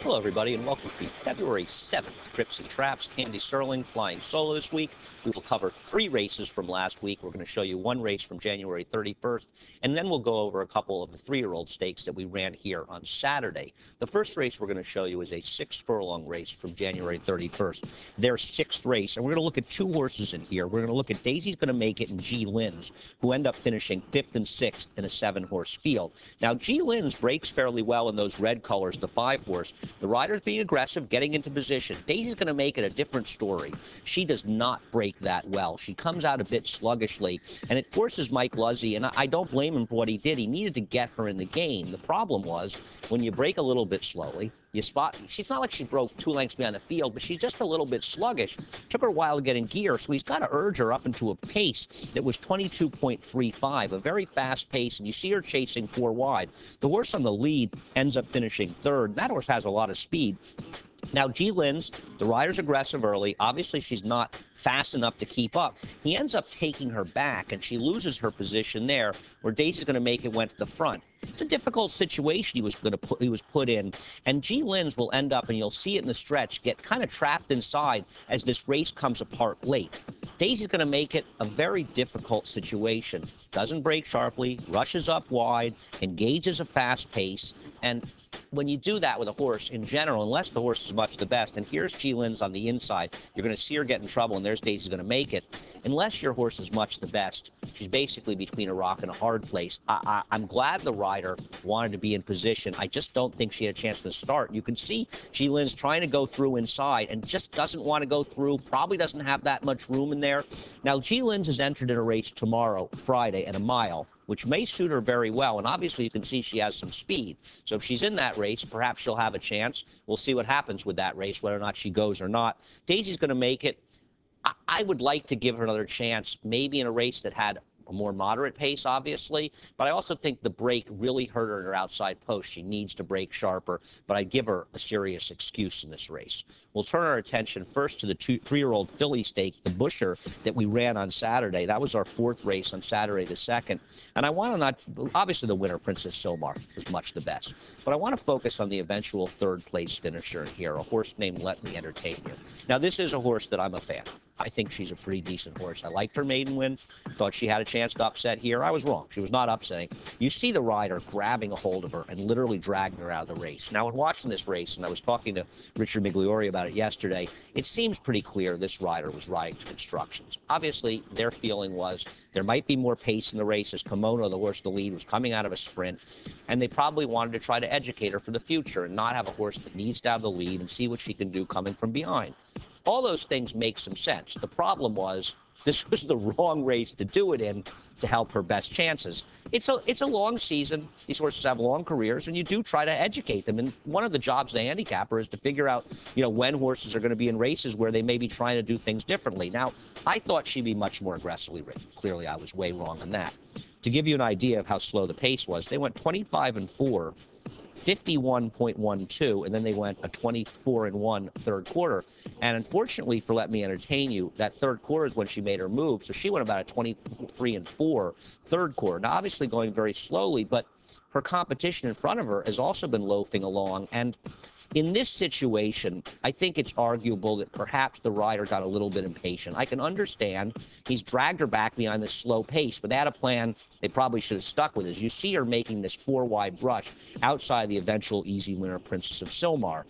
Hello, everybody, and welcome to the February 7th Trips and Traps. Andy Sterling flying solo this week. We will cover 3 races from last week. We're going to show you 1 race from January 31st, and then we'll go over a couple of the 3-year-old stakes that we ran here on Saturday. The first race we're going to show you is a 6-furlong race from January 31st. Their 6th race, and we're going to look at 2 horses in here. We're going to look at Daisy's Going to Make It and G. Lynn's, who end up finishing 5th and 6th in a 7-horse field. Now, G. Lynn's breaks fairly well in those red colors, the 5-horse. The rider's being aggressive, getting into position. Daisy's Going to Make It a different story. She does not break that well. She comes out a bit sluggishly, and it forces Mike Luzzi, and I don't blame him for what he did. He needed to get her in the game. The problem was, when you break a little bit slowly, you spot, she's not like she broke 2 lengths behind the field, but she's just a little bit sluggish. Took her a while to get in gear, so he's got to urge her up into a pace that was 22.35, a very fast pace, and you see her chasing 4 wide. The horse on the lead ends up finishing 3rd. That horse has a lot of speed. Now, G. Lynn's, the rider's aggressive early. Obviously, she's not fast enough to keep up. He ends up taking her back, and she loses her position there, where Daisy's Going to Make It went to the front. It's a difficult situation he was put in, and G. Lynn's will end up, and you'll see it in the stretch, get kind of trapped inside as this race comes apart late. Daisy's Going to Make It a very difficult situation. Doesn't break sharply, rushes up wide, engages a fast pace, and when you do that with a horse in general, unless the horse is much the best, and here's G. Lynn's on the inside, you're going to see her get in trouble, and there's Daisy's Going to Make It. Unless your horse is much the best, she's basically between a rock and a hard place. I'm glad the rider wanted to be in position. I just don't think she had a chance to start. You can see G. Lynn's trying to go through inside and just doesn't want to go through, probably doesn't have that much room in there. Now, G. Lynn's is entered in a race tomorrow, Friday, at a mile, which may suit her very well. And obviously, you can see she has some speed. So if she's in that race, perhaps she'll have a chance. We'll see what happens with that race, whether or not she goes or not. Daisy's Going to Make It. I would like to give her another chance, maybe in a race that had a more moderate pace, obviously, but I also think the break really hurt her in her outside post. She needs to break sharper, but I'd give her a serious excuse in this race. We'll turn our attention first to the 3-year-old filly stake, the Busher, that we ran on Saturday. That was our 4th race on Saturday the 2nd, and I want to not, obviously the winner, Princess Silmar, was much the best, but I want to focus on the eventual 3rd place finisher here, a horse named Let Me Entertain You. Now, this is a horse that I'm a fan of. I think she's a pretty decent horse. I liked her maiden win. Thought she had a chance to upset here. I was wrong. She was not upsetting. You see the rider grabbing a hold of her and literally dragging her out of the race. Now, in watching this race, and I was talking to Richard Migliori about it yesterday, it seems pretty clear this rider was riding to instructions. Obviously, their feeling was there might be more pace in the race as Kimono, the horse to lead, was coming out of a sprint, and they probably wanted to try to educate her for the future and not have a horse that needs to have the lead and see what she can do coming from behind. All those things make some sense. The problem was this was the wrong race to do it in to help her best chances. It's a long season. These horses have long careers, and you do try to educate them. And one of the jobs of the handicapper is to figure out, when horses are going to be in races where they may be trying to do things differently. Now, I thought she'd be much more aggressively ridden. Clearly, I was way wrong on that. To give you an idea of how slow the pace was, they went 25-4. 51.12, and then they went a 24-1 3rd quarter. And unfortunately for Let Me Entertain You, that 3rd quarter is when she made her move, so she went about a 23-4 3rd quarter. Now, obviously going very slowly, but her competition in front of her has also been loafing along. And in this situation, I think it's arguable that perhaps the rider got a little bit impatient. I can understand he's dragged her back behind this slow pace, but they had a plan they probably should have stuck with. As you see her making this 4-wide brush outside the eventual easy winner, Princess of Silmar.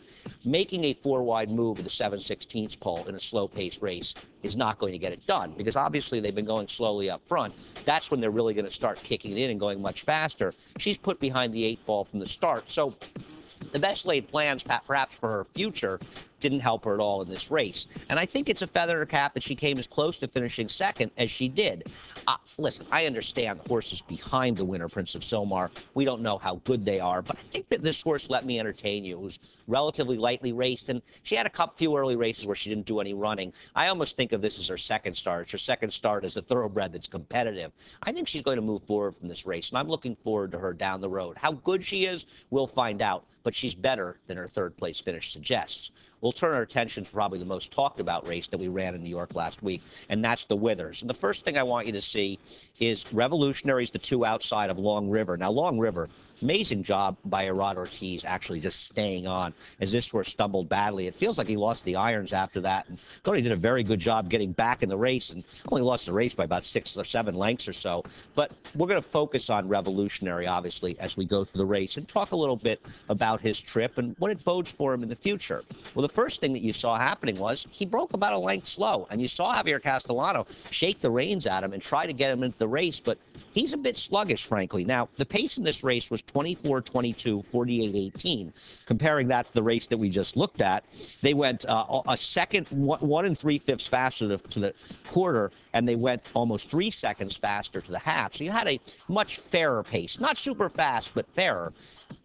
Making a 4-wide move with a 7/16 pole in a slow-paced race is not going to get it done, because obviously they've been going slowly up front. That's when they're really going to start kicking it in and going much faster. She's put behind the 8 ball from the start. So the best laid plans, perhaps for her future, didn't help her at all in this race. And I think it's a feather in her cap that she came as close to finishing 2nd as she did. Listen, I understand the horses behind the winner, Prince of Silmar. We don't know how good they are, but I think that this horse, Let Me Entertain You, was relatively lightly raced, and she had a few early races where she didn't do any running. I almost think of this as her 2nd start. It's her 2nd start as a thoroughbred that's competitive. I think she's going to move forward from this race, and I'm looking forward to her down the road. How good she is, we'll find out, but she's better than her 3rd place finish suggests. we'll turn our attention to probably the most talked about race that we ran in New York last week, and that's the Withers. And the first thing I want you to see is Revolutionary's the 2 outside of Long River. Now, Long River, amazing job by Irad Ortiz actually just staying on as this horse stumbled badly. It feels like he lost the irons after that, and thought he did a very good job getting back in the race, and only lost the race by about 6 or 7 lengths or so. But we're going to focus on Revolutionary, obviously, as we go through the race and talk a little bit about his trip and what it bodes for him in the future. Well, the first thing that you saw happening was he broke about a length slow, and you saw Javier Castellano shake the reins at him and try to get him into the race, but he's a bit sluggish, frankly. Now, the pace in this race was 24-22, 48-18. Comparing that to the race that we just looked at, they went a second, 1 3/5 faster to the quarter, and they went almost 3 seconds faster to the half. So you had a much fairer pace. Not super fast, but fairer.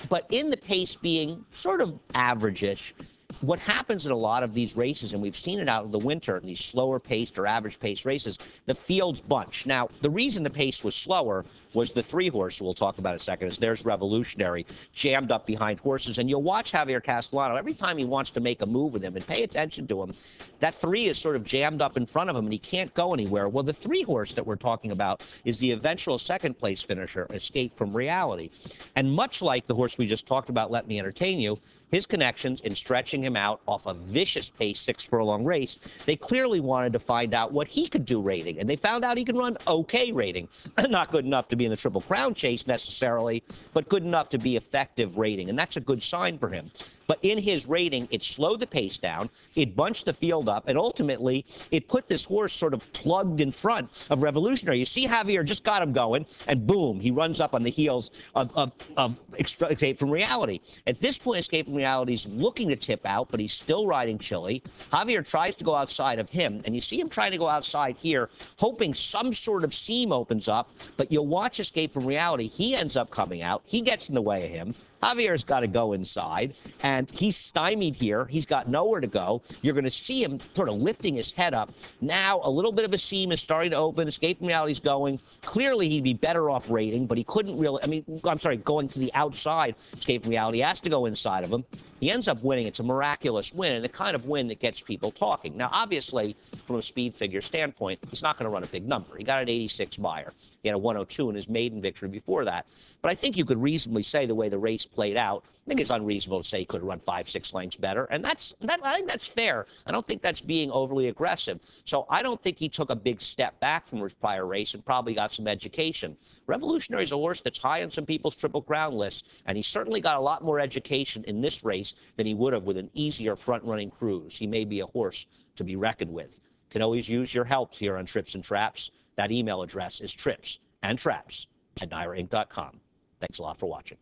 But in the pace being sort of average-ish, what happens in a lot of these races, and we've seen it out in the winter, in these slower paced or average paced races, the fields bunch. Now, the reason the pace was slower was the 3 horse, we'll talk about in a second, is there's Revolutionary, jammed up behind horses. And you'll watch Javier Castellano, every time he wants to make a move with him, and pay attention to him, that 3 is sort of jammed up in front of him, and he can't go anywhere. Well, the 3 horse that we're talking about is the eventual second place finisher, Escape from Reality. And much like the horse we just talked about, Let Me Entertain You, his connections in stretching him out off a vicious pace 6 furlong race, they clearly wanted to find out what he could do rating. And they found out he could run okay rating. Not good enough to be in the Triple Crown chase necessarily, but good enough to be effective rating. And that's a good sign for him. But in his rating, it slowed the pace down, it bunched the field up, and ultimately it put this horse sort of plugged in front of Revolutionary. You see Javier just got him going, and boom, he runs up on the heels of Escape from Reality. At this point, Escape from Reality is looking to tip out, but he's still riding Chile. Javier tries to go outside of him, and you see him trying to go outside here, hoping some sort of seam opens up, but you'll watch Escape from Reality. He ends up coming out. He gets in the way of him. Javier's got to go inside, and he's stymied here. He's got nowhere to go. You're going to see him sort of lifting his head up. Now, a little bit of a seam is starting to open. Escape from Reality's going. Clearly, he'd be better off rating, but he couldn't really, going to the outside. Escape from Reality has to go inside of him. He ends up winning. It's a miraculous win, and the kind of win that gets people talking. Now, obviously, from a speed figure standpoint, he's not going to run a big number. He got an 86 Beyer. He had a 102 in his maiden victory before that. But I think you could reasonably say the way the race played out, I think it's unreasonable to say he could have run 5-6 lengths better. And I think that's fair. I don't think that's being overly aggressive. So I don't think he took a big step back from his prior race and probably got some education. Revolutionary is a horse that's high on some people's Triple Crown lists, and he certainly got a lot more education in this race than he would have with an easier front-running cruise. He may be a horse to be reckoned with. Can always use your help here on Trips and Traps. That email address is tripsandtraps@NYRAInc.com. Thanks a lot for watching.